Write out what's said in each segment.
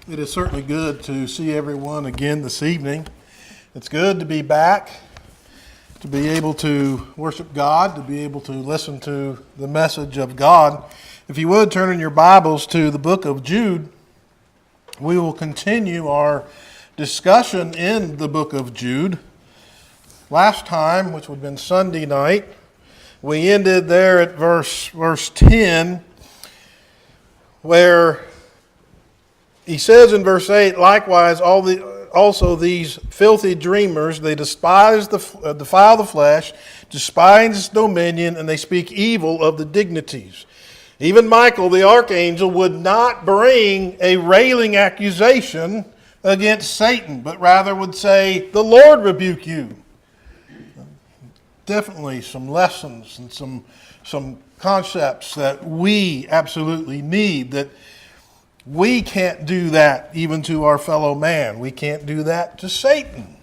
It is certainly good to see everyone again this evening. It's good to be back, to be able to worship God, to be able to listen to the message of God. If you would, turn in your Bibles to the book of Jude. We will continue our discussion in the book of Jude. Last time, which would have been Sunday night, we ended there at verse 10, where he says in verse 8, likewise, also these filthy dreamers, they defile the flesh, despise dominion, and they speak evil of the dignities. Even Michael, the archangel, would not bring a railing accusation against Satan, but rather would say, the Lord rebuke you. Definitely some lessons and some concepts that we absolutely need, that we can't do that even to our fellow man. We can't do that to Satan.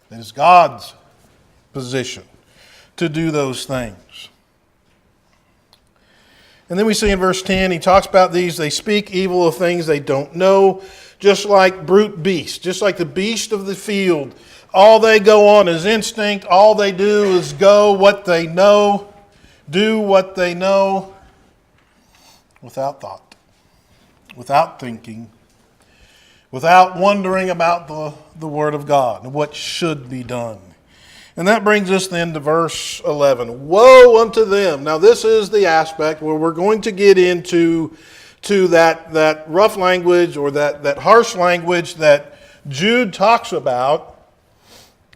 It is God's position to do those things. And then we see in verse 10, he talks about these, they speak evil of things they don't know, just like brute beasts, just like the beast of the field. All they go on is instinct. All they do is go what they know, do what they know without thought, without thinking, without wondering about the Word of God and what should be done. And that brings us then to verse 11. Woe unto them. Now this is the aspect where we're going to get into that rough language or that harsh language that Jude talks about.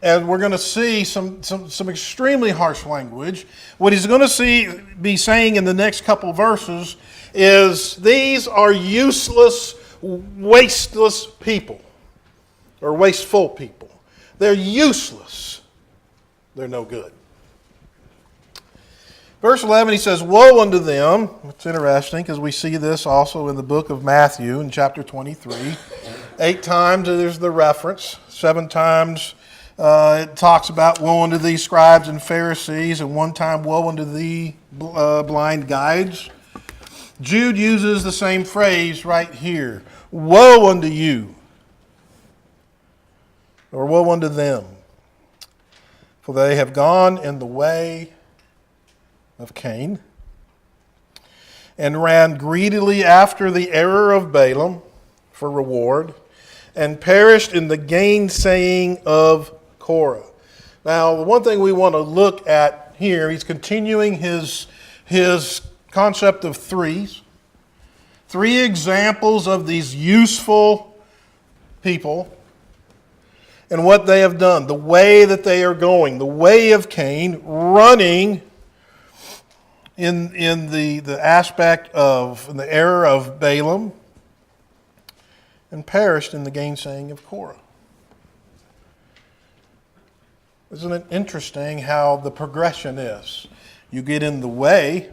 And we're going to see some extremely harsh language. What he's going to be saying in the next couple verses is these are useless, wasteless people, or wasteful people. They're useless. They're no good. Verse 11, he says, woe unto them. It's interesting because we see this also in the book of Matthew in chapter 23. 8 times there's the reference. 7 times it talks about woe unto these scribes and Pharisees, and 1 time woe unto thee blind guides. Jude uses the same phrase right here. Woe unto you, or woe unto them, for they have gone in the way of Cain, and ran greedily after the error of Balaam for reward, and perished in the gainsaying of Korah. Now, the one thing we want to look at here, he's continuing his concept of threes. 3 examples of these useful people and what they have done, the way that they are going, the way of Cain, running in the aspect of in the error of Balaam, and perished in the gainsaying of Korah. Isn't it interesting how the progression is? You get in the way,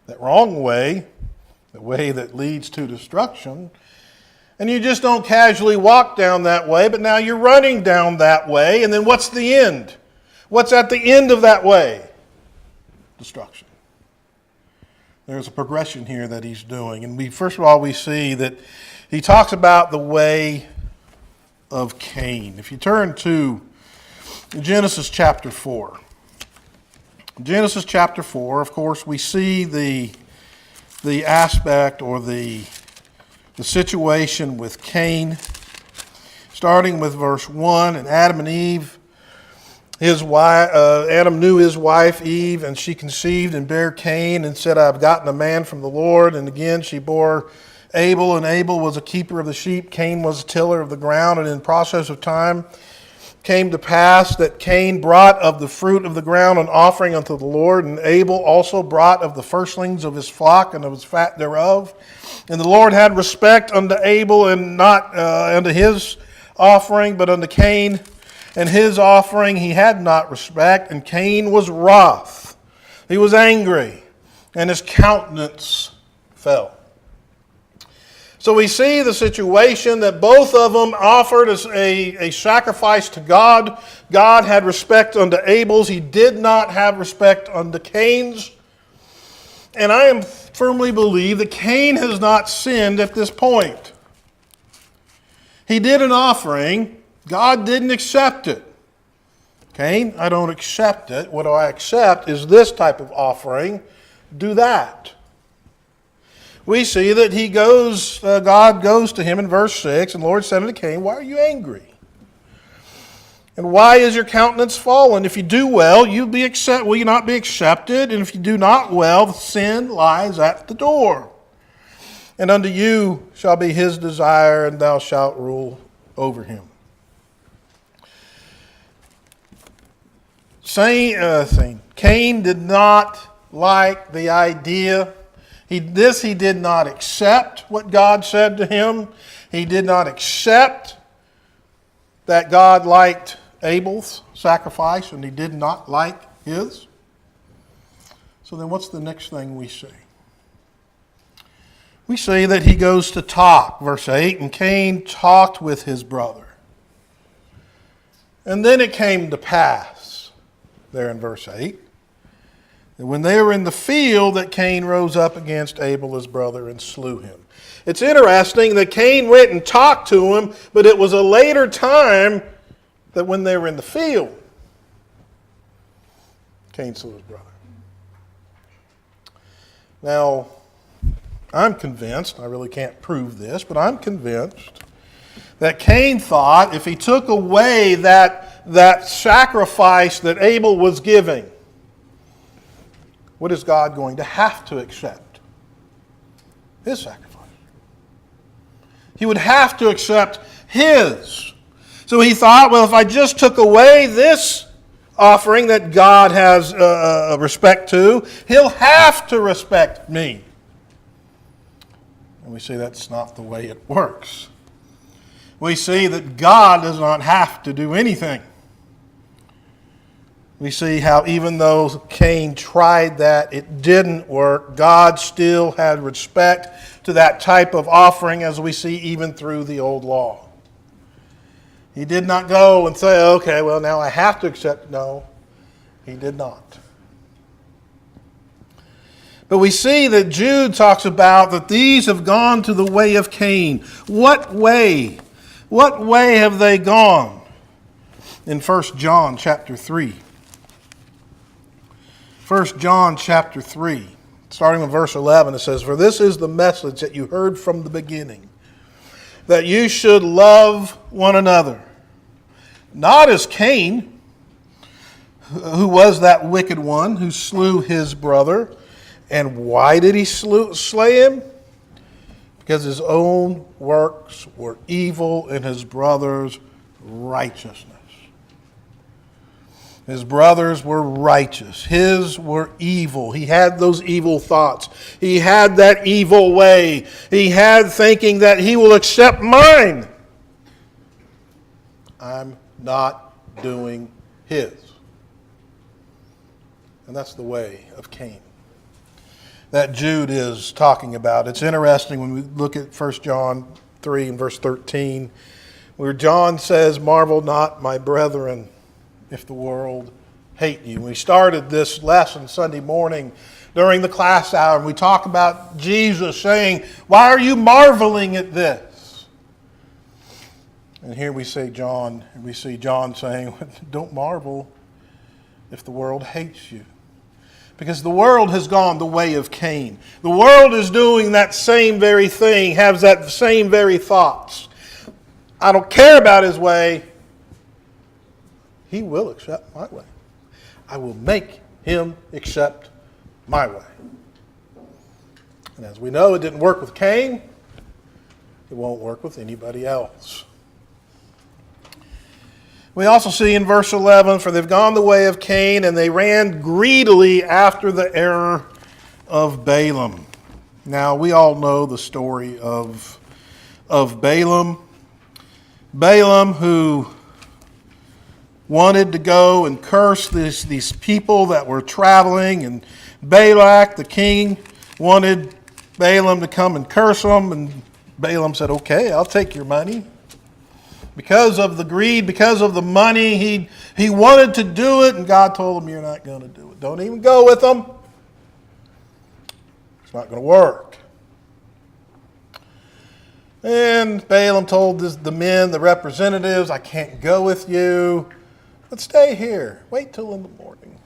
that wrong way, the way that leads to destruction, and you just don't casually walk down that way, but now you're running down that way, and then what's the end? What's at the end of that way? Destruction. There's a progression here that he's doing, and first of all we see that he talks about the way of Cain. If you turn to Genesis chapter 4. Genesis chapter 4, of course, we see the aspect or the situation with Cain, starting with verse 1, and Adam and Eve, Adam knew his wife Eve, and she conceived and bare Cain, and said, I have gotten a man from the Lord. And again she bore Abel, and Abel was a keeper of the sheep, Cain was a tiller of the ground. And in process of time came to pass that Cain brought of the fruit of the ground an offering unto the Lord, and Abel also brought of the firstlings of his flock and of his fat thereof. And the Lord had respect unto Abel, and not unto his offering, but unto Cain and his offering he had not respect. And Cain was wroth, he was angry, and his countenance fell. So we see the situation that both of them offered as a sacrifice to God. God had respect unto Abel's. He did not have respect unto Cain's. And I firmly believe that Cain has not sinned at this point. He did an offering. God didn't accept it. Cain, I don't accept it. What do I accept is this type of offering. Do that. We see that God goes to him in verse 6, and the Lord said unto Cain, why are you angry? And why is your countenance fallen? If you do well, will you not be accepted? And if you do not well, the sin lies at the door. And unto you shall be his desire, and thou shalt rule over him. Cain did not like the idea. He did not accept what God said to him. He did not accept that God liked Abel's sacrifice, and he did not like his. So then what's the next thing we see? We see that he goes to talk, verse 8, and Cain talked with his brother. And then it came to pass, there in verse 8, that when they were in the field, that Cain rose up against Abel his brother and slew him. It's interesting that Cain went and talked to him, but it was a later time that when they were in the field, Cain slew his brother. Now, I'm convinced, I really can't prove this, but I'm convinced that Cain thought if he took away that sacrifice that Abel was giving, what is God going to have to accept? His sacrifice. He would have to accept his. So he thought, well, if I just took away this offering that God has respect to, he'll have to respect me. And we see that's not the way it works. We see that God does not have to do anything. We see how even though Cain tried that, it didn't work. God still had respect to that type of offering, as we see even through the old law. He did not go and say, okay, well, now I have to accept. No, he did not. But we see that Jude talks about that these have gone to the way of Cain. What way? What way have they gone? In 1 John chapter 3. 1 John chapter 3, starting with verse 11, it says, for this is the message that you heard from the beginning, that you should love one another. Not as Cain, who was that wicked one who slew his brother. And why did he slay him? Because his own works were evil and his brother's righteousness. His brothers were righteous. His were evil. He had those evil thoughts. He had that evil way. He had thinking that he will accept mine. I'm not doing his. And that's the way of Cain that Jude is talking about. It's interesting when we look at 1 John 3 and verse 13, where John says, marvel not, my brethren, if the world hate you. We started this lesson Sunday morning during the class hour, and we talk about Jesus saying, why are you marveling at this? And here we see John saying, don't marvel if the world hates you. Because the world has gone the way of Cain. The world is doing that same very thing, has that same very thoughts. I don't care about his way. He will accept my way. I will make him accept my way. And as we know, it didn't work with Cain. It won't work with anybody else. We also see in verse 11, for they've gone the way of Cain, and they ran greedily after the error of Balaam. Now, we all know the story of Balaam. Balaam, who wanted to go and curse these people that were traveling, and Balak, the king, wanted Balaam to come and curse them, and Balaam said, okay, I'll take your money. Because of the greed, because of the money, he wanted to do it, and God told him, you're not going to do it. Don't even go with them. It's not going to work. And Balaam told the men, the representatives, I can't go with you, but stay here. Wait till in the morning.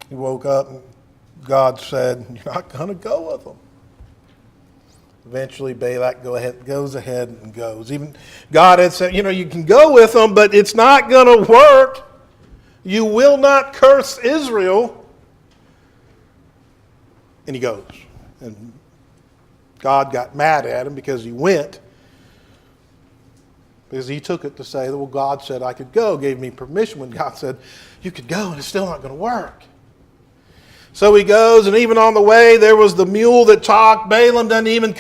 He woke up and God said, you're not going to go with them. Eventually Balak goes ahead and goes. Even God had said, you can go with them, but it's not going to work. You will not curse Israel. And he goes. And God got mad at him because he went. Because he took it to say, well, God said I could go, gave me permission when God said, you could go, and it's still not going to work. So he goes, and even on the way, there was the mule that talked. Balaam doesn't even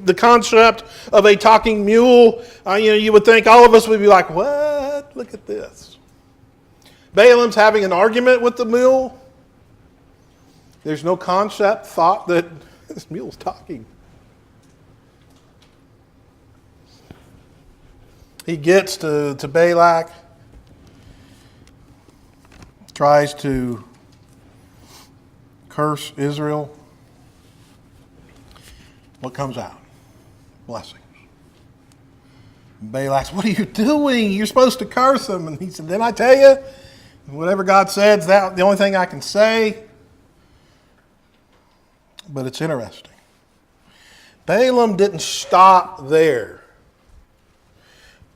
the concept of a talking mule. You would think all of us would be like, what? Look at this. Balaam's having an argument with the mule. There's no concept, thought that this mule's talking. He gets to Balak, tries to curse Israel. What comes out? Blessings. Balak's, what are you doing? You're supposed to curse them. And he said, didn't I tell you? Whatever God said is that the only thing I can say. But it's interesting. Balaam didn't stop there.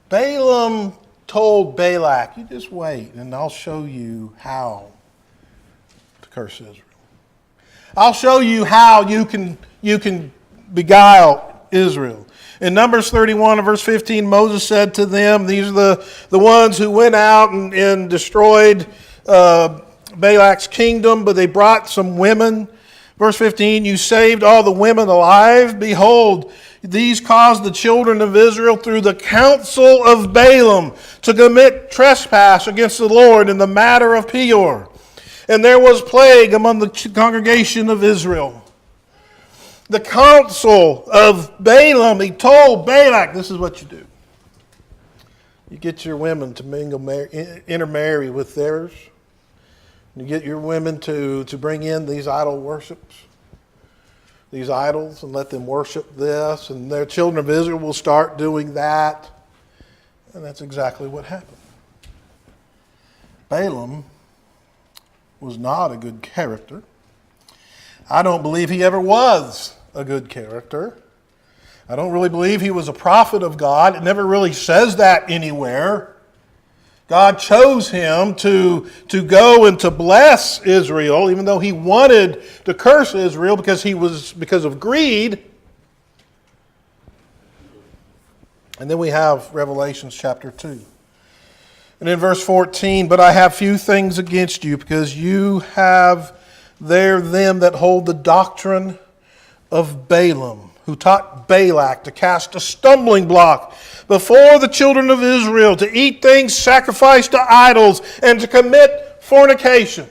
Balaam told Balak, you just wait and I'll show you how to curse Israel. I'll show you how you can beguile Israel. In Numbers 31 and verse 15, Moses said to them, these are the ones who went out and destroyed Balak's kingdom, but they brought some women. Verse 15, you saved all the women alive. Behold, these caused the children of Israel through the counsel of Balaam to commit trespass against the Lord in the matter of Peor. And there was plague among the congregation of Israel. The counsel of Balaam, he told Balak, this is what you do. You get your women to intermarry with theirs. You get your women to bring in these idol worships, these idols, and let them worship this, and their children of Israel will start doing that. And that's exactly what happened. Balaam was not a good character. I don't believe he ever was a good character. I don't really believe he was a prophet of God. It never really says that anywhere. God chose him to go and to bless Israel, even though he wanted to curse Israel because of greed. And then we have Revelation chapter 2. And in verse 14, but I have few things against you, because you have there them that hold the doctrine of Balaam, who taught Balak to cast a stumbling block before the children of Israel, to eat things sacrificed to idols, and to commit fornication.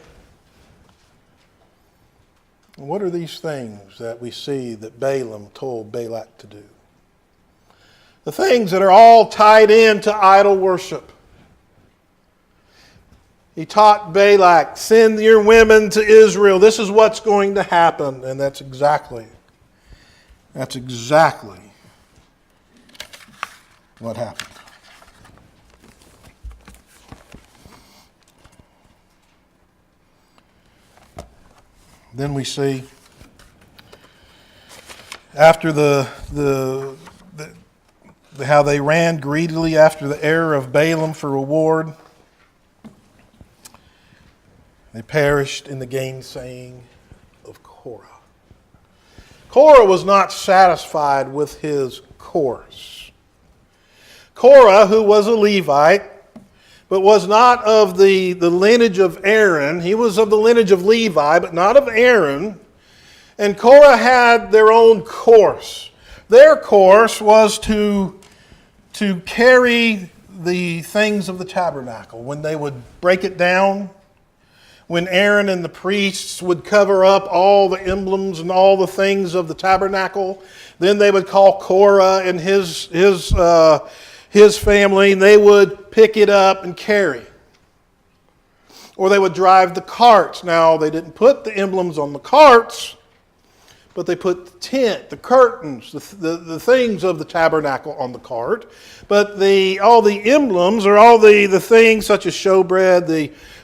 And what are these things that we see that Balaam told Balak to do? The things that are all tied into idol worship. He taught Balak, send your women to Israel. This is what's going to happen. And that's exactly what happened. Then we see after how they ran greedily after the error of Balaam for reward, they perished in the gainsaying of Korah. Korah was not satisfied with his course. Korah, who was a Levite, but was not of the lineage of Aaron. He was of the lineage of Levi, but not of Aaron. And Korah had their own course. Their course was to carry the things of the tabernacle. When they would break it down, when Aaron and the priests would cover up all the emblems and all the things of the tabernacle, then they would call Korah and his family, and they would pick it up and carry. Or they would drive the carts. Now, they didn't put the emblems on the carts, but they put the tent, the curtains, the things of the tabernacle on the cart. But all the emblems, or all the things such as showbread,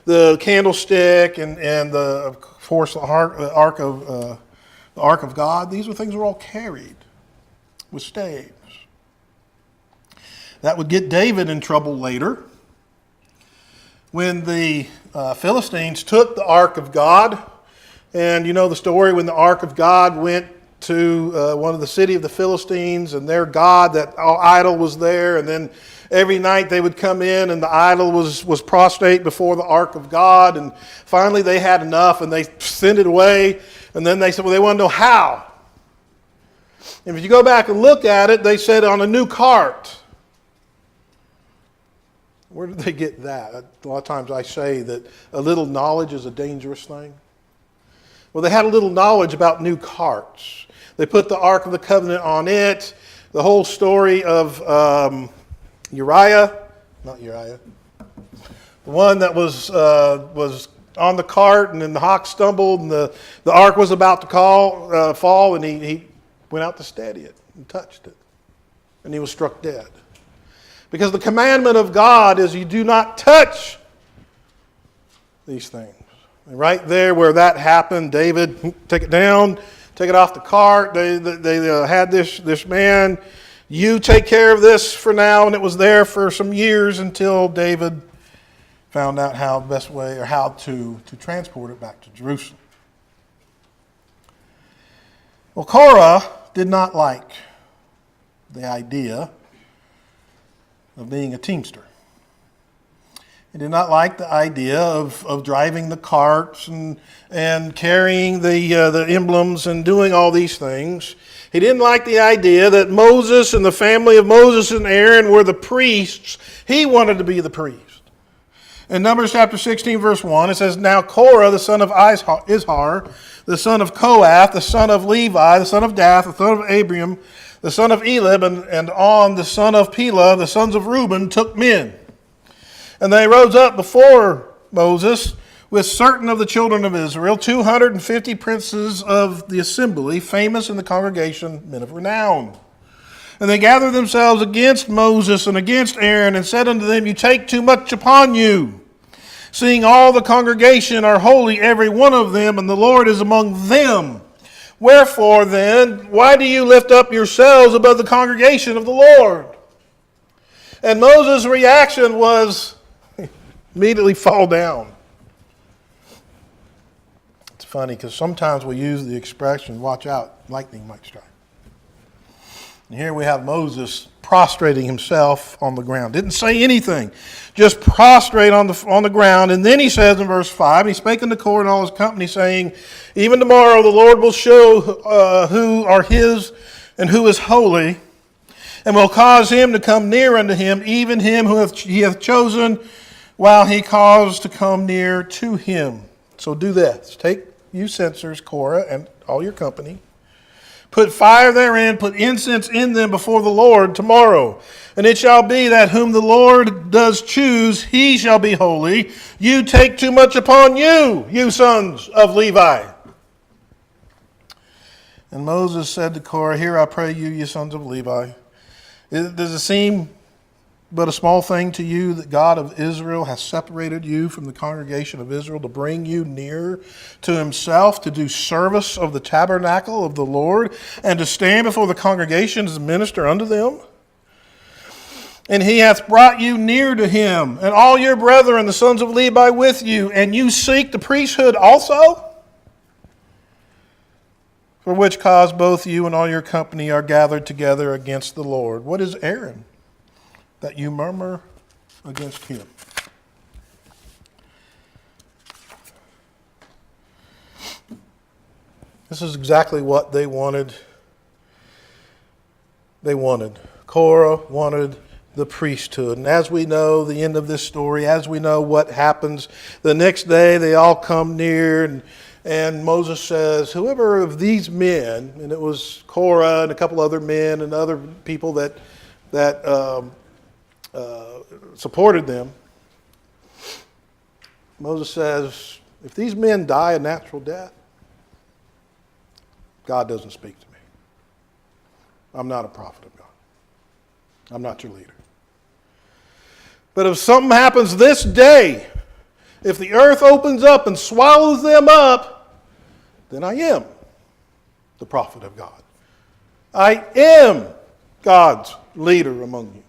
the candlestick, and of course the ark of God, these were things that were all carried with staves. That would get David in trouble later when the Philistines took the ark of God. And you know the story when the ark of God went to one of the city of the Philistines, and their god, that idol, was there. And then every night they would come in, and the idol was prostrate before the ark of God. And finally they had enough, and they sent it away. And then they said, well, they want to know how. And if you go back and look at it, they said on a new cart. Where did they get that? A lot of times I say that a little knowledge is a dangerous thing. Well, they had a little knowledge about new carts. They put the Ark of the Covenant on it. The whole story of the one that was on the cart, and then the ox stumbled, and the ark was about to fall, and he went out to steady it and touched it, and he was struck dead. Because the commandment of God is you do not touch these things. And right there where that happened, David, take it down, take it off the cart. They had this man, you take care of this for now, and it was there for some years until David found out how the best way, or how to transport it back to Jerusalem. Well, Korah did not like the idea of being a teamster. He did not like the idea of driving the carts and carrying the emblems and doing all these things. He didn't like the idea that Moses and the family of Moses and Aaron were the priests. He wanted to be the priest. In Numbers chapter 16, verse 1, it says, Now Korah, the son of Izhar, the son of Kohath, the son of Levi, the son of Dath, the son of Abiram, the son of Elib, and On, the son of Pelah, the sons of Reuben, took men. And they rose up before Moses with certain of the children of Israel, 250 princes of the assembly, famous in the congregation, men of renown. And they gathered themselves against Moses and against Aaron, and said unto them, You take too much upon you, seeing all the congregation are holy, every one of them, and the Lord is among them. Wherefore then, why do you lift up yourselves above the congregation of the Lord? And Moses' reaction was immediately fall down. It's funny because sometimes we use the expression, watch out, lightning might strike. And here we have Moses prostrating himself on the ground. Didn't say anything, just prostrate on the ground. And then he says in verse 5, He spake unto Korah and all his company, saying, Even tomorrow the Lord will show who are his and who is holy, and will cause him to come near unto him, even him who he hath chosen, while he caused to come near to him. So do this. Take you censers, Korah, and all your company. Put fire therein, put incense in them before the Lord tomorrow. And it shall be that whom the Lord does choose, he shall be holy. You take too much upon you, you sons of Levi. And Moses said to Korah, Hear I pray you, ye sons of Levi. Does it seem but a small thing to you that God of Israel has separated you from the congregation of Israel to bring you near to himself, to do service of the tabernacle of the Lord, and to stand before the congregation as minister unto them? And he hath brought you near to him, and all your brethren, the sons of Levi, with you, and you seek the priesthood also? For which cause both you and all your company are gathered together against the Lord. What is Aaron, that you murmur against him? This is exactly what they wanted. Korah wanted the priesthood. And as we know the end of this story, as we know what happens, the next day they all come near, and Moses says, whoever of these men, and it was Korah and a couple other men and other people that supported them, Moses says, if these men die a natural death, God doesn't speak to me. I'm not a prophet of God. I'm not your leader. But if something happens this day, if the earth opens up and swallows them up, then I am the prophet of God. I am God's leader among you.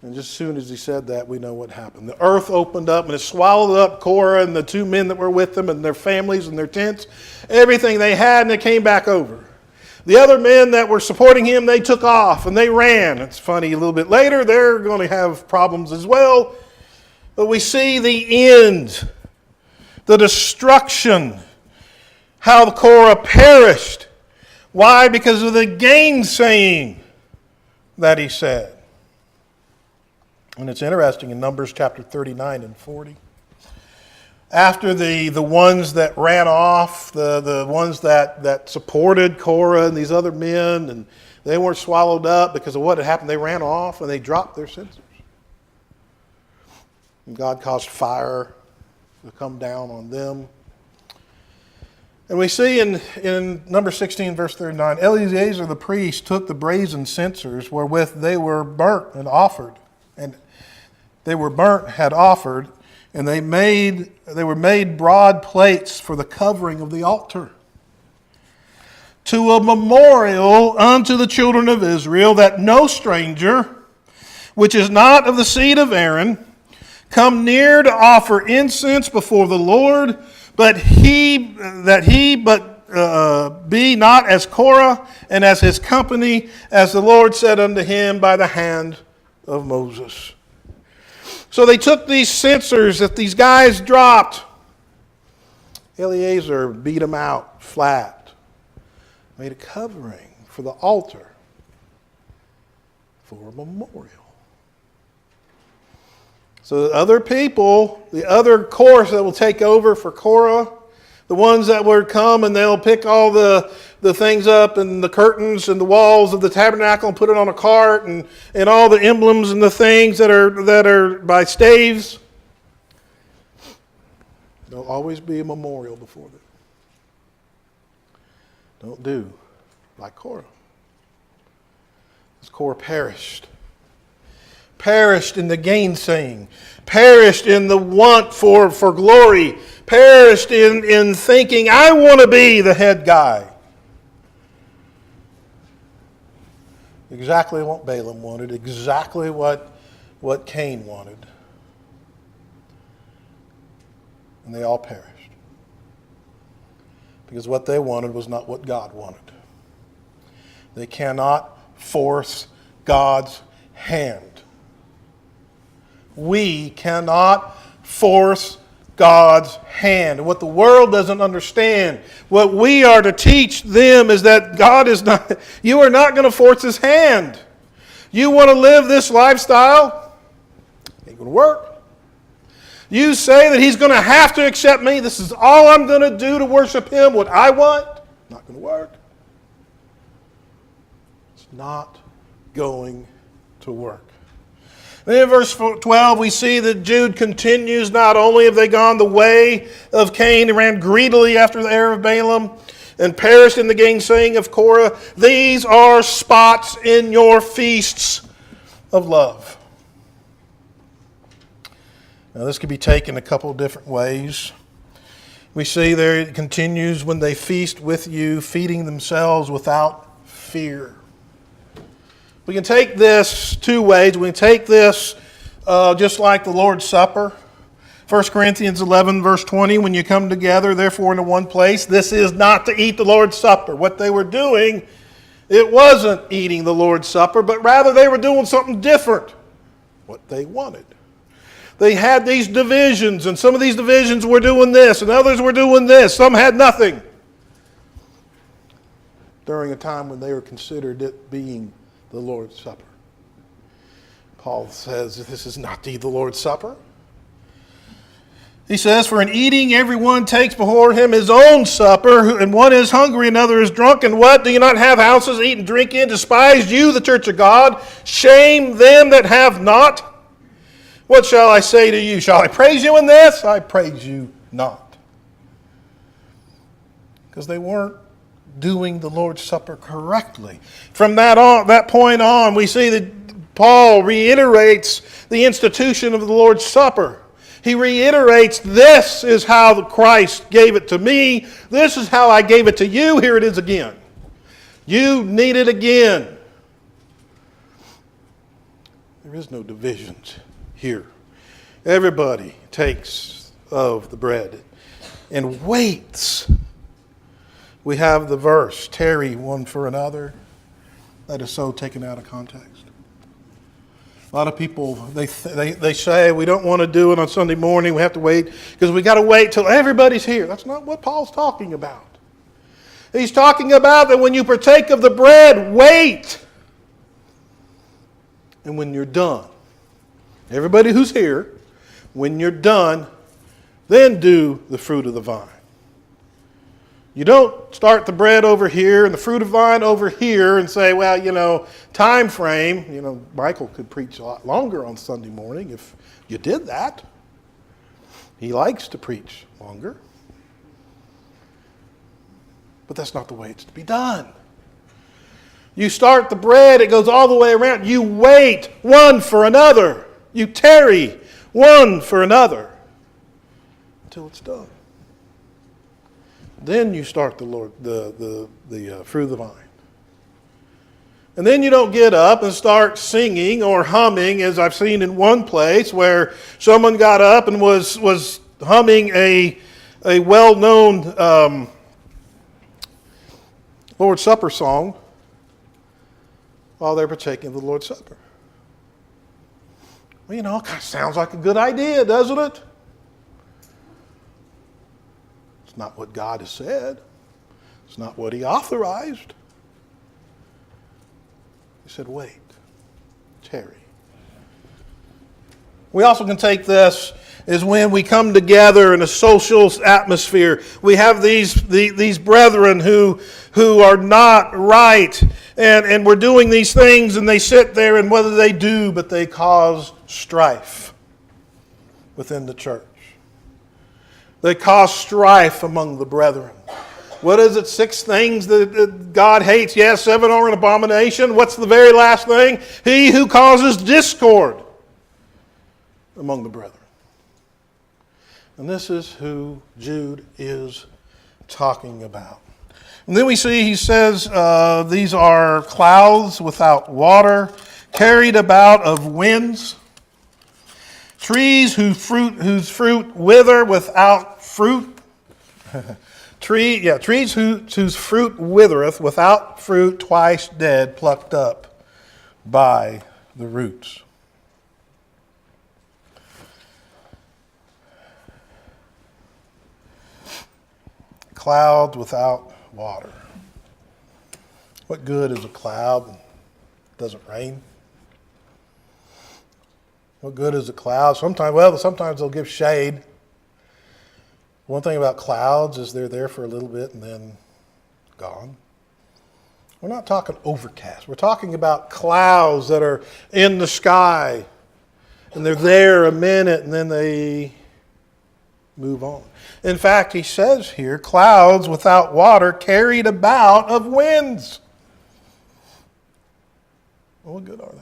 And just as soon as he said that, we know what happened. The earth opened up and it swallowed up Korah and the 2 men that were with them and their families and their tents, everything they had, and it came back over. The other men that were supporting him, they took off and they ran. It's funny, a little bit later, they're going to have problems as well. But we see the end, the destruction, how Korah perished. Why? Because of the gainsaying that he said. And it's interesting in Numbers chapter 39 and 40. After the ones that ran off, the ones that supported Korah and these other men, and they weren't swallowed up because of what had happened, they ran off and they dropped their censers. And God caused fire to come down on them. And we see in Numbers 16, verse 39, Eleazar the priest took the brazen censers wherewith they were burnt and offered. And they were burnt, had offered, and they were made broad plates for the covering of the altar, to a memorial unto the children of Israel, that no stranger, which is not of the seed of Aaron, come near to offer incense before the Lord, but be not as Korah and as his company, as the Lord said unto him by the hand of Moses. So they took these censers that these guys dropped. Eleazar beat them out flat, made a covering for the altar for a memorial. So the other people, the other course that will take over for Korah, the ones that would come and they'll pick all the things up and the curtains and the walls of the tabernacle and put it on a cart and all the emblems and the things that are by staves. There'll always be a memorial before them. Don't do like Korah. Because Korah perished. Perished in the gainsaying. Perished in the want for glory. Perished in thinking, I want to be the head guy. Exactly what Balaam wanted. Exactly what Cain wanted. And they all perished. Because what they wanted was not what God wanted. They cannot force God's hand. We cannot force God's hand. And what the world doesn't understand, what we are to teach them is that God is not, you are not going to force his hand. You want to live this lifestyle? Ain't going to work. You say that he's going to have to accept me. This is all I'm going to do to worship him, what I want. Not going to work. It's not going to work. Then in verse 12 we see that Jude continues, not only have they gone the way of Cain and ran greedily after the heir of Balaam and perished in the gainsaying of Korah, these are spots in your feasts of love. Now this could be taken a couple of different ways. We see there it continues, when they feast with you, feeding themselves without fear. We can take this two ways. We can take this just like the Lord's Supper. 1 Corinthians 11, verse 20, when you come together, therefore, into one place, this is not to eat the Lord's Supper. What they were doing, it wasn't eating the Lord's Supper, but rather they were doing something different. What they wanted. They had these divisions, and some of these divisions were doing this, and others were doing this. Some had nothing. During a time when they were considered it being the Lord's Supper. Paul says this is not to eat the Lord's Supper. He says, for in eating everyone takes before him his own supper, and one is hungry, another is drunk, and what? Do you not have houses to eat and drink in? Despise you, the church of God. Shame them that have not. What shall I say to you? Shall I praise you in this? I praise you not. Because they weren't doing the Lord's Supper correctly. From that point on, we see that Paul reiterates the institution of the Lord's Supper. He reiterates, this is how Christ gave it to me. This is how I gave it to you. Here it is again. You need it again. There is no divisions here. Everybody takes of the bread and waits. We have the verse, tarry one for another. That is so taken out of context. A lot of people, they say we don't want to do it on Sunday morning. We have to wait because we got to wait till everybody's here. That's not what Paul's talking about. He's talking about that when you partake of the bread, wait. And when you're done, everybody who's here, when you're done, then do the fruit of the vine. You don't start the bread over here and the fruit of vine over here and say, well, time frame. Michael could preach a lot longer on Sunday morning if you did that. He likes to preach longer. But that's not the way it's to be done. You start the bread, it goes all the way around. You wait one for another. You tarry one for another until it's done. Then you start the fruit of the vine. And then you don't get up and start singing or humming, as I've seen in one place where someone got up and was humming a well-known Lord's Supper song while they're partaking of the Lord's Supper. Well, it kind of sounds like a good idea, doesn't it? It's not what God has said. It's not what He authorized. He said, wait, tarry. We also can take this as when we come together in a social atmosphere. We have these brethren who are not right, and we're doing these things, and they sit there, and whether they do, but they cause strife within the church. They cause strife among the brethren. What is it? 6 things that God hates? Yes, 7 are an abomination. What's the very last thing? He who causes discord among the brethren. And this is who Jude is talking about. And then we see he says these are clouds without water, carried about of winds. Trees whose fruit wither without fruit. Trees whose fruit withereth without fruit, twice dead, plucked up by the roots. Cloud without water. What good is a cloud that doesn't rain? What good is a cloud? Sometimes they'll give shade. One thing about clouds is they're there for a little bit and then gone. We're not talking overcast. We're talking about clouds that are in the sky and they're there a minute and then they move on. In fact, he says here, clouds without water carried about of winds. Well, what good are they?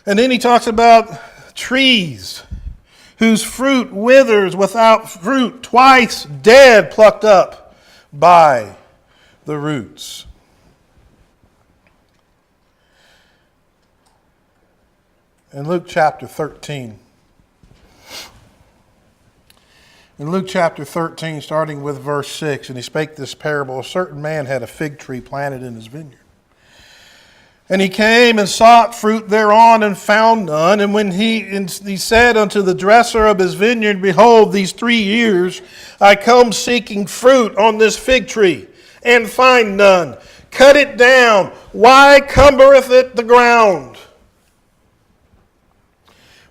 And then he talks about trees whose fruit withers without fruit, twice dead, plucked up by the roots. In Luke chapter 13. In Luke chapter 13, starting with verse 6, and he spake this parable, a certain man had a fig tree planted in his vineyard. And he came and sought fruit thereon and found none. And when he said unto the dresser of his vineyard, behold, these 3 years I come seeking fruit on this fig tree, and find none. Cut it down. Why cumbereth it the ground?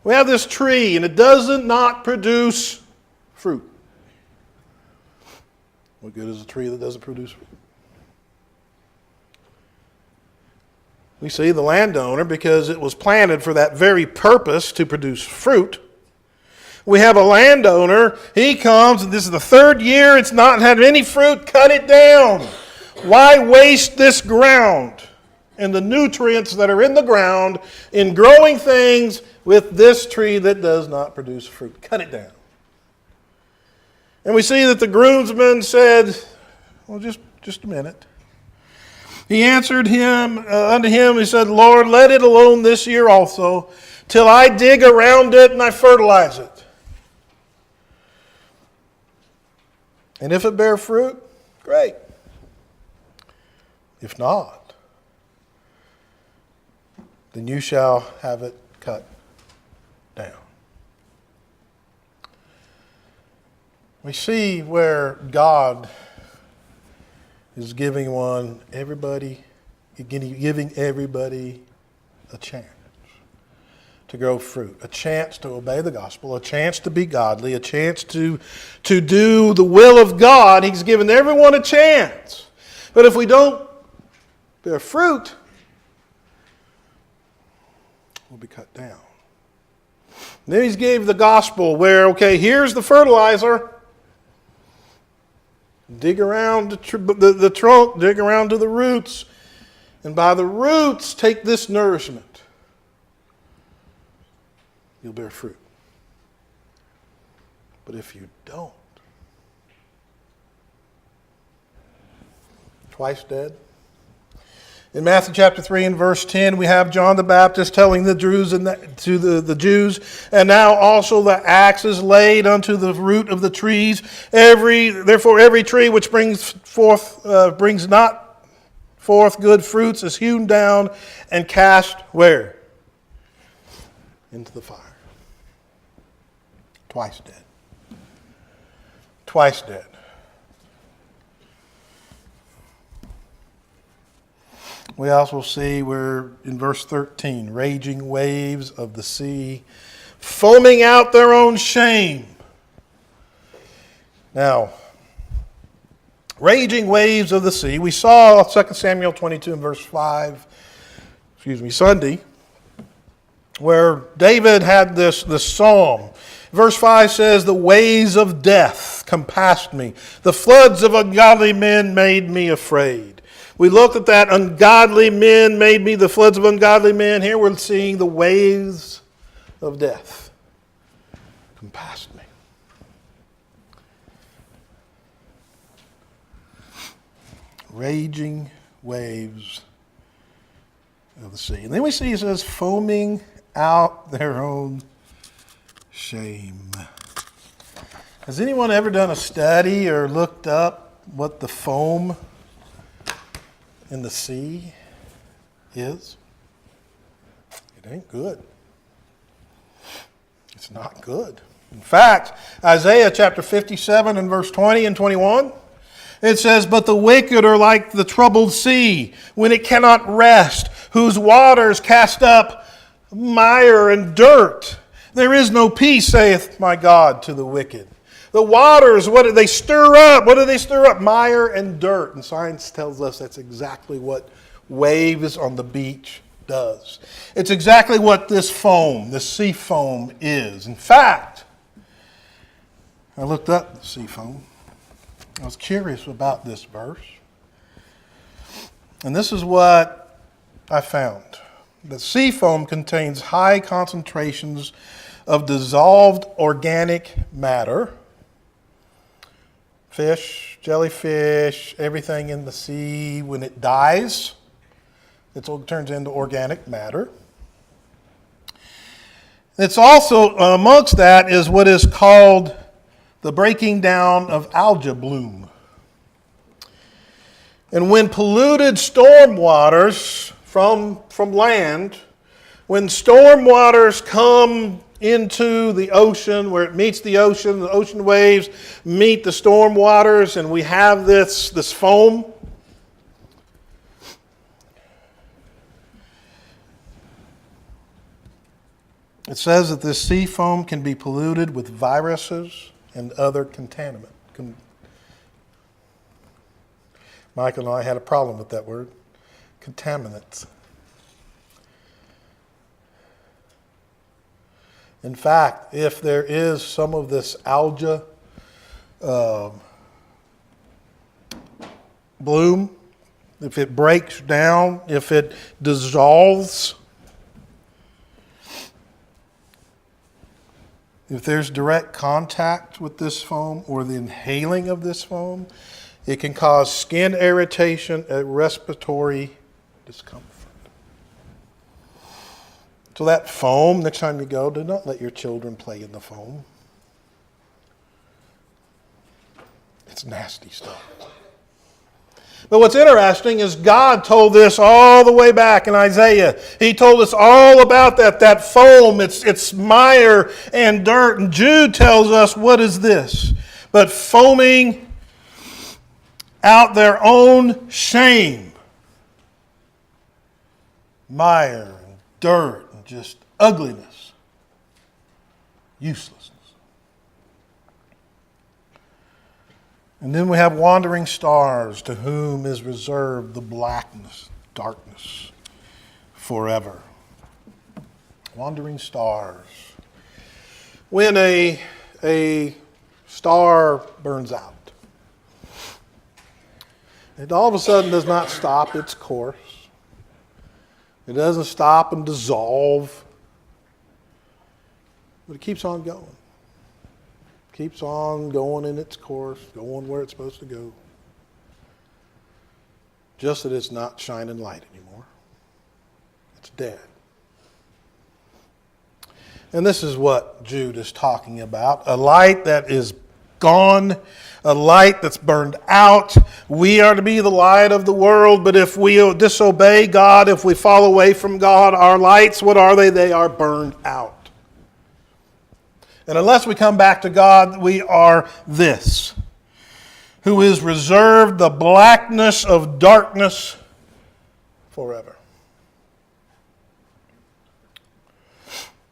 We have this tree, and it doesn't not produce fruit. What good is a tree that doesn't produce fruit? We see the landowner, because it was planted for that very purpose to produce fruit, We have a landowner. He comes, and this is the third year. It's not had any fruit. Cut it down. Why waste this ground and the nutrients that are in the ground in growing things with this tree that does not produce fruit? Cut it down. And we see that the groomsman said, well, just a minute. He answered him unto him, he said, Lord, let it alone this year also, till I dig around it and I fertilize it. And if it bear fruit, great. If not, then you shall have it cut down. We see where God is giving everybody a chance to grow fruit, a chance to obey the gospel, a chance to be godly, a chance to do the will of God. He's given everyone a chance. But if we don't bear fruit, we'll be cut down. And then he gave the gospel where, okay, here's the fertilizer. Dig around the trunk, dig around to the roots, and by the roots take this nourishment. You'll bear fruit. But if you don't, twice dead. In Matthew chapter 3 and verse 10, we have John the Baptist telling the Jews the Jews, and now also the axe is laid unto the root of the trees. Therefore every tree which brings not forth good fruits is hewn down and cast where? Into the fire. Twice dead. Twice dead. We also see where in verse 13, raging waves of the sea, foaming out their own shame. Now, raging waves of the sea. We saw 2 Samuel 22 and verse 5, Sunday, where David had this psalm. Verse 5 says, the waves of death compassed me. The floods of ungodly men made me afraid. We looked at that, ungodly men made me, the floods of ungodly men. Here we're seeing the waves of death compassed me. Raging waves of the sea. And then we see it says, foaming out their own shame. Has anyone ever done a study or looked up what the foam in the sea is? It ain't good. It's not good. In fact, Isaiah chapter 57 and verse 20 and 21, it says, but the wicked are like the troubled sea when it cannot rest, whose waters cast up mire and dirt. There is no peace, saith my God, to the wicked. The waters, what do they stir up? What do they stir up? Mire and dirt. And science tells us that's exactly what waves on the beach does. It's exactly what this foam, this sea foam is. In fact, I looked up the sea foam. I was curious about this verse. And this is what I found. The sea foam contains high concentrations of dissolved organic matter. Fish, jellyfish, everything in the sea, when it dies, it turns into organic matter. It's also, amongst that, is what is called the breaking down of algae bloom. And when polluted storm waters from land, when storm waters come into the ocean, where it meets the ocean waves meet the storm waters, and we have this foam. It says that this sea foam can be polluted with viruses and other contaminants. Michael and I had a problem with that word, contaminants. In fact, if there is some of this algae bloom, if it breaks down, if it dissolves, if there's direct contact with this foam or the inhaling of this foam, it can cause skin irritation and respiratory discomfort. So that foam, next time you go, do not let your children play in the foam. It's nasty stuff. But what's interesting is God told this all the way back in Isaiah. He told us all about that foam. It's mire and dirt. And Jude tells us, what is this? But foaming out their own shame. Mire and dirt and just ugliness. Uselessness. And then we have wandering stars, to whom is reserved the blackness, darkness, forever. Wandering stars. When a star burns out, it all of a sudden does not stop its course. It doesn't stop and dissolve, but it keeps on going. Keeps on going in its course, going where it's supposed to go. Just that it's not shining light anymore. It's dead. And this is what Jude is talking about. A light that is gone, a light that's burned out. We are to be the light of the world, but if we disobey God, if we fall away from God, our lights, what are they? They are burned out. And unless we come back to God, we are this, who is reserved the blackness of darkness forever.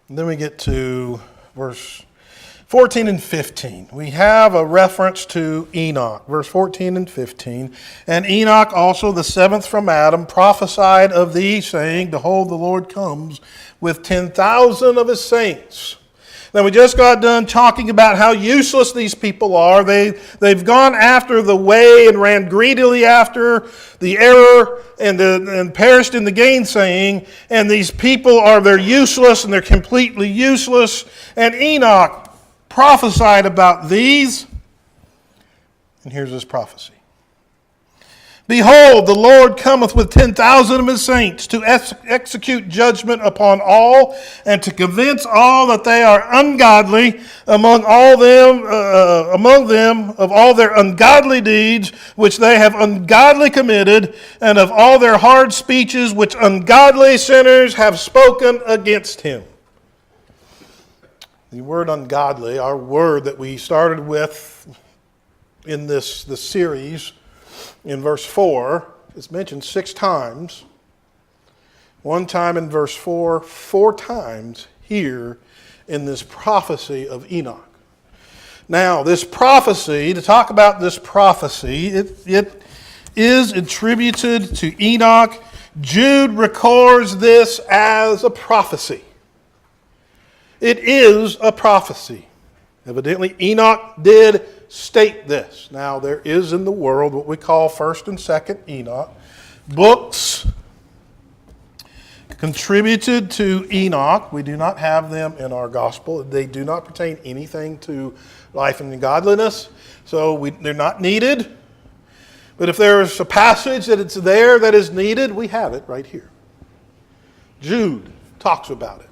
And then we get to verse 14 and 15. We have a reference to Enoch, verse 14 and 15. And Enoch also, the seventh from Adam, prophesied of thee, saying, behold, the Lord comes with 10,000 of his saints. Now, we just got done talking about how useless these people are. They've gone after the way and ran greedily after the error and perished in the gainsaying. And these people they're useless and they're completely useless. And Enoch prophesied about these. And here's his prophecy. Behold, the Lord cometh with 10,000 of his saints to execute judgment upon all, and to convince all that they are ungodly among them of all their ungodly deeds which they have ungodly committed, and of all their hard speeches which ungodly sinners have spoken against him. The word ungodly, our word that we started with in this series, in verse 4, it's mentioned 6 times. One time in verse 4, 4 times here in this prophecy of Enoch. Now, this prophecy, to talk about this prophecy, it is attributed to Enoch. Jude records this as a prophecy. It is a prophecy. Evidently, Enoch did state this. Now, there is in the world what we call 1st and 2nd Enoch. Books contributed to Enoch. We do not have them in our gospel. They do not pertain anything to life and godliness, so they're not needed. But if there is a passage that it's there that is needed, we have it right here. Jude talks about it.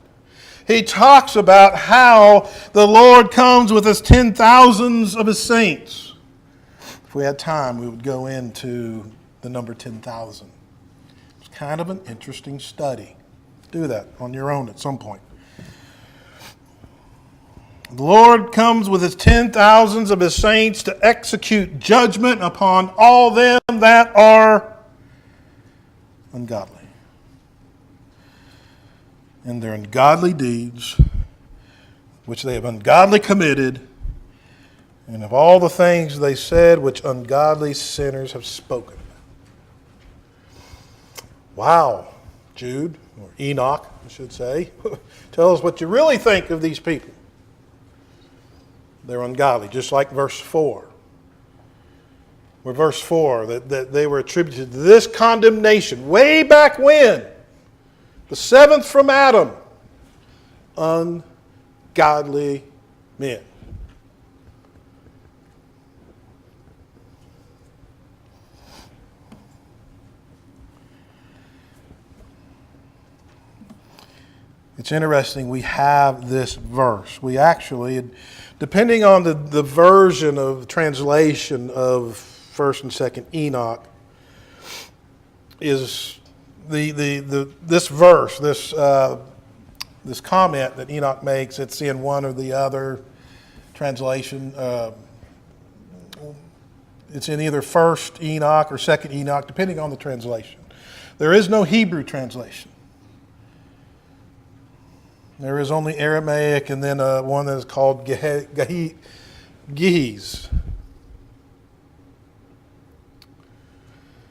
He talks about how the Lord comes with his 10,000s of his saints. If we had time, we would go into the number 10,000. It's kind of an interesting study. Do that on your own at some point. The Lord comes with his 10,000s of his saints to execute judgment upon all them that are ungodly. And their ungodly deeds, which they have ungodly committed, and of all the things they said which ungodly sinners have spoken. Wow. Jude, or Enoch, I should say. Tell us what you really think of these people. They're ungodly, just like verse 4. Where verse 4, that they were attributed to this condemnation way back when, the seventh from Adam, ungodly men. It's interesting, we have this verse. We actually, depending on the version of translation of 1st and 2nd Enoch, is this verse, this comment that Enoch makes. It's in one or the other translation. It's in either 1st Enoch or 2nd Enoch, depending on the translation. There is no Hebrew translation. There is only Aramaic and then one that is called Ge'ez.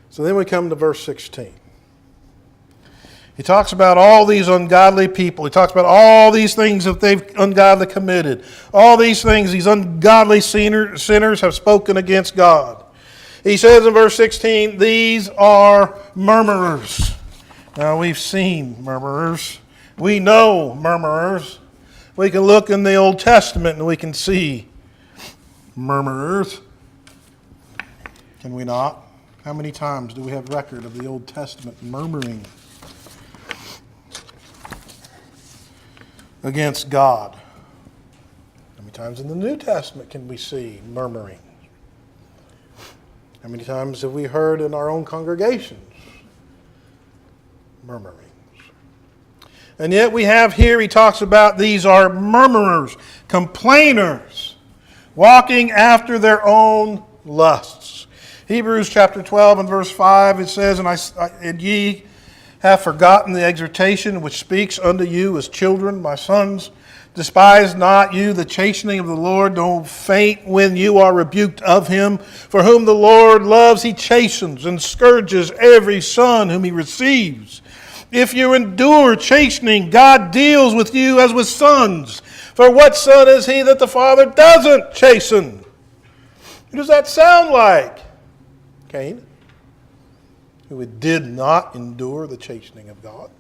So then we come to verse 16. He talks about all these ungodly people. He talks about all these things that they've ungodly committed. All these things these ungodly sinners have spoken against God. He says in verse 16, these are murmurers. Now we've seen murmurers. We know murmurers. We can look in the Old Testament and we can see murmurers. Can we not? How many times do we have record of the Old Testament murmuring against God? How many times in the New Testament can we see murmuring? How many times have we heard in our own congregations murmuring? And yet we have here, he talks about these are murmurers, complainers, walking after their own lusts. Hebrews chapter 12 and verse 5, it says, and ye have forgotten the exhortation which speaks unto you as children, my sons. Despise not you the chastening of the Lord, don't faint when you are rebuked of him. For whom the Lord loves, he chastens and scourges every son whom he receives. If you endure chastening, God deals with you as with sons. For what son is he that the Father doesn't chasten? Who does that sound like? Cain, who did not endure the chastening of God.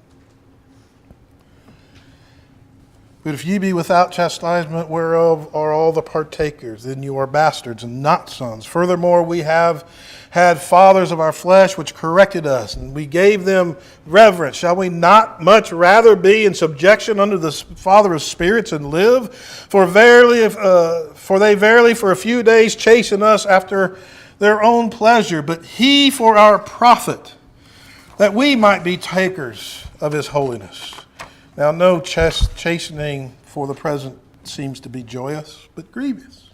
But if ye be without chastisement, whereof are all the partakers, then you are bastards and not sons. Furthermore, we have had fathers of our flesh which corrected us, and we gave them reverence. Shall we not much rather be in subjection unto the Father of spirits and live? For they verily for a few days chasten us after their own pleasure, but he for our profit, that we might be takers of his holiness. Now, no chastening for the present seems to be joyous, but grievous.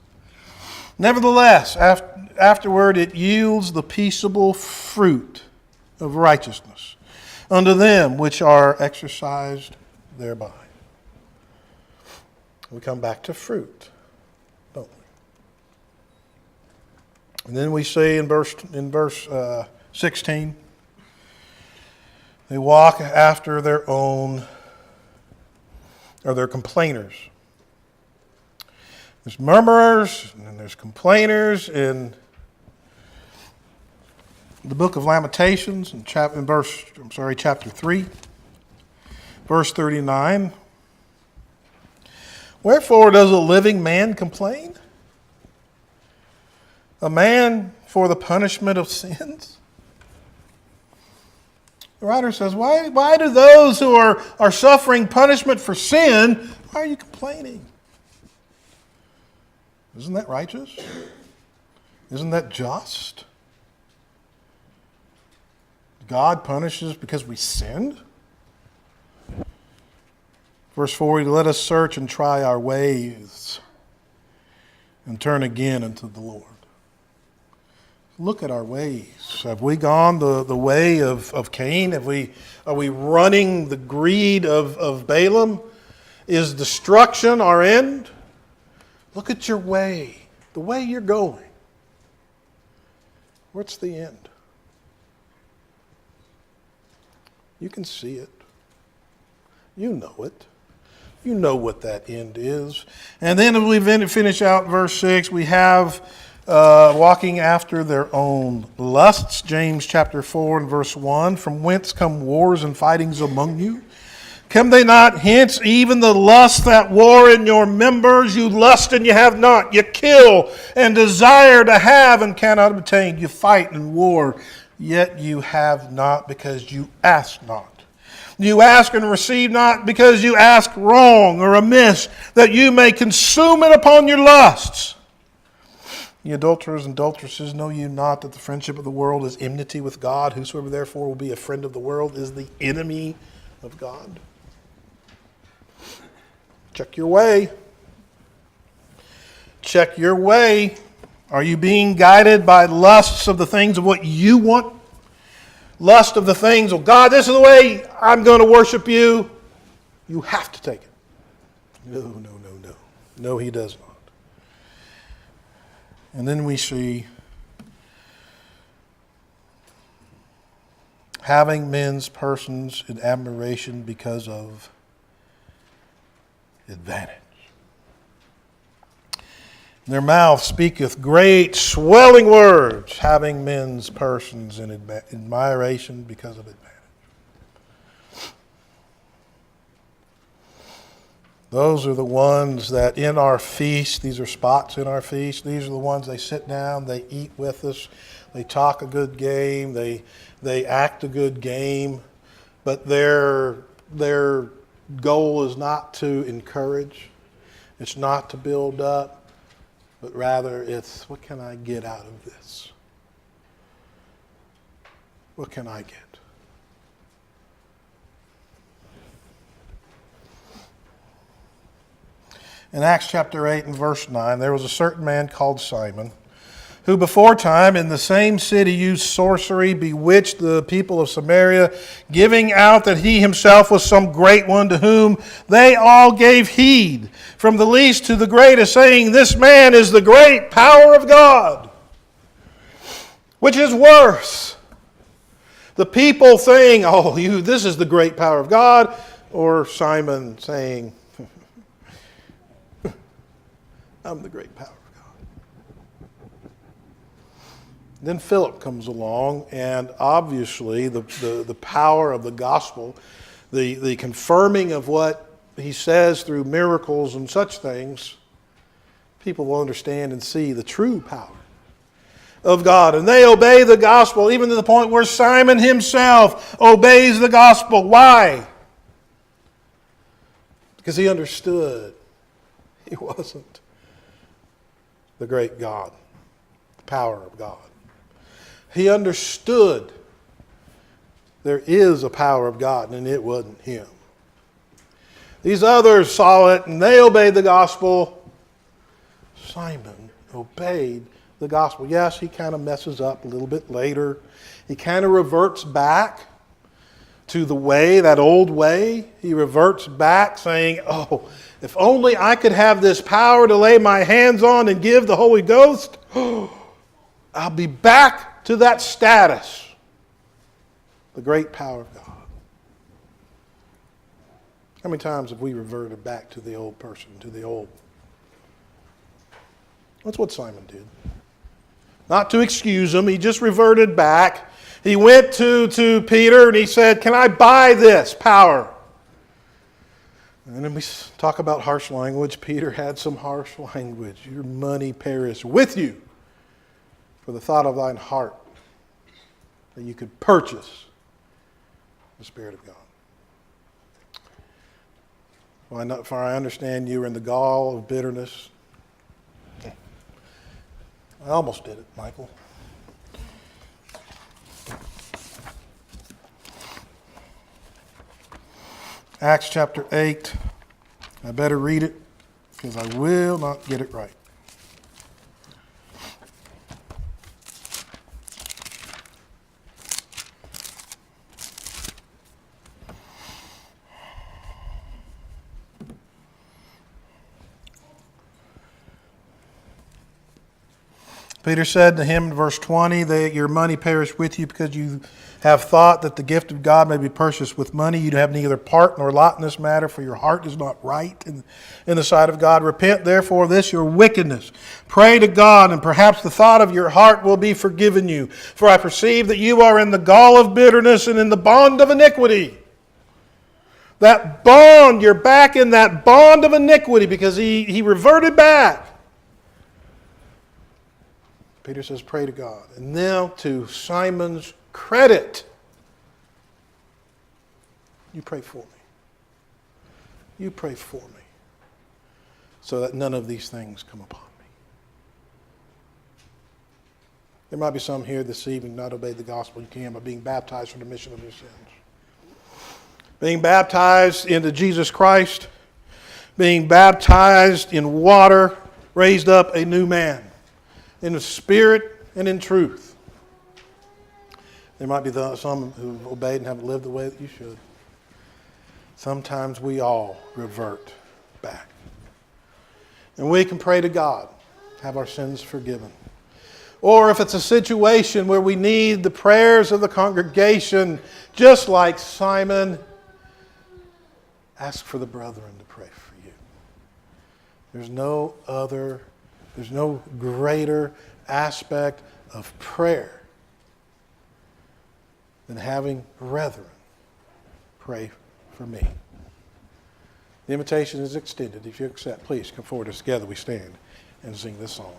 Nevertheless, afterward it yields the peaceable fruit of righteousness unto them which are exercised thereby. We come back to fruit, don't we? And then we see in verse 16, they walk after their own, or they're complainers. There's murmurers and there's complainers in the book of Lamentations in chapter 3, verse 39. Wherefore does a living man complain? A man for the punishment of sins? The writer says, why do those who are suffering punishment for sin, why are you complaining? Isn't that righteous? Isn't that just? God punishes because we sinned? Verse 40, let us search and try our ways and turn again unto the Lord. Look at our ways. Have we gone the way of Cain? Are we running the greed of Balaam? Is destruction our end? Look at your way, the way you're going. What's the end? You can see it. You know it. You know what that end is. And then as we finish out verse 6, we have walking after their own lusts. James chapter 4 and verse 1. From whence come wars and fightings among you? Come they not hence, even the lust that war in your members? You lust and you have not. You kill and desire to have and cannot obtain. You fight and war, yet you have not because you ask not. You ask and receive not because you ask wrong or amiss, that you may consume it upon your lusts. Ye adulterers and adulteresses, know you not that the friendship of the world is enmity with God? Whosoever therefore will be a friend of the world is the enemy of God. Check your way. Check your way. Are you being guided by lusts of the things of what you want? Lust of the things, oh God, this is the way I'm going to worship you. You have to take it. No. No, he does not. And then we see having men's persons in admiration because of advantage. Their mouth speaketh great swelling words, having men's persons in admiration because of advantage. Those are the ones that in our feast, these are spots in our feast, these are the ones they sit down, they eat with us, they talk a good game, they act a good game, but their goal is not to encourage, it's not to build up, but rather it's, what can I get out of this? What can I get? In Acts chapter 8 and verse 9, there was a certain man called Simon, who before time in the same city used sorcery, bewitched the people of Samaria, giving out that he himself was some great one, to whom they all gave heed, from the least to the greatest, saying, this man is the great power of God. Which is worse, the people saying, oh, this is the great power of God, or Simon saying, I'm the great power of God. Then Philip comes along, and obviously the power of the gospel, the confirming of what he says through miracles and such things, people will understand and see the true power of God. And they obey the gospel, even to the point where Simon himself obeys the gospel. Why? Because he understood he wasn't the great God, the power of God. He understood there is a power of God, and it wasn't him. These others saw it, and they obeyed the gospel. Simon obeyed the gospel. Yes, he kind of messes up a little bit later. He kind of reverts back to the way, that old way. He reverts back saying, oh, if only I could have this power to lay my hands on and give the Holy Ghost, I'll be back to that status. The great power of God. How many times have we reverted back to the old person, to the old? That's what Simon did. Not to excuse him, he just reverted back. He went to Peter and he said, can I buy this power? And then we talk about harsh language. Peter had some harsh language. Your money perish with you for the thought of thine heart, that you could purchase the Spirit of God. For I understand you are in the gall of bitterness. I almost did it, Michael. Acts chapter 8. I better read it because I will not get it right. Peter said to him in verse 20, that your money perish with you because you have thought that the gift of God may be purchased with money. You have neither part nor lot in this matter, for your heart is not right in the sight of God. Repent therefore of this your wickedness. Pray to God, and perhaps the thought of your heart will be forgiven you. For I perceive that you are in the gall of bitterness and in the bond of iniquity. That bond, you're back in that bond of iniquity because he reverted back. Peter says, pray to God. And now to Simon's credit, you pray for me. You pray for me so that none of these things come upon me. There might be some here this evening not obey the gospel. You can by being baptized for the remission of your sins. Being baptized into Jesus Christ, being baptized in water, raised up a new man in the Spirit and in truth. There might be some who obeyed and haven't lived the way that you should. Sometimes we all revert back. And we can pray to God, have our sins forgiven. Or if it's a situation where we need the prayers of the congregation, just like Simon, ask for the brethren to pray for you. There's no greater aspect of prayer than having brethren pray for me. The invitation is extended. If you accept, please come forward as together we stand and sing this song.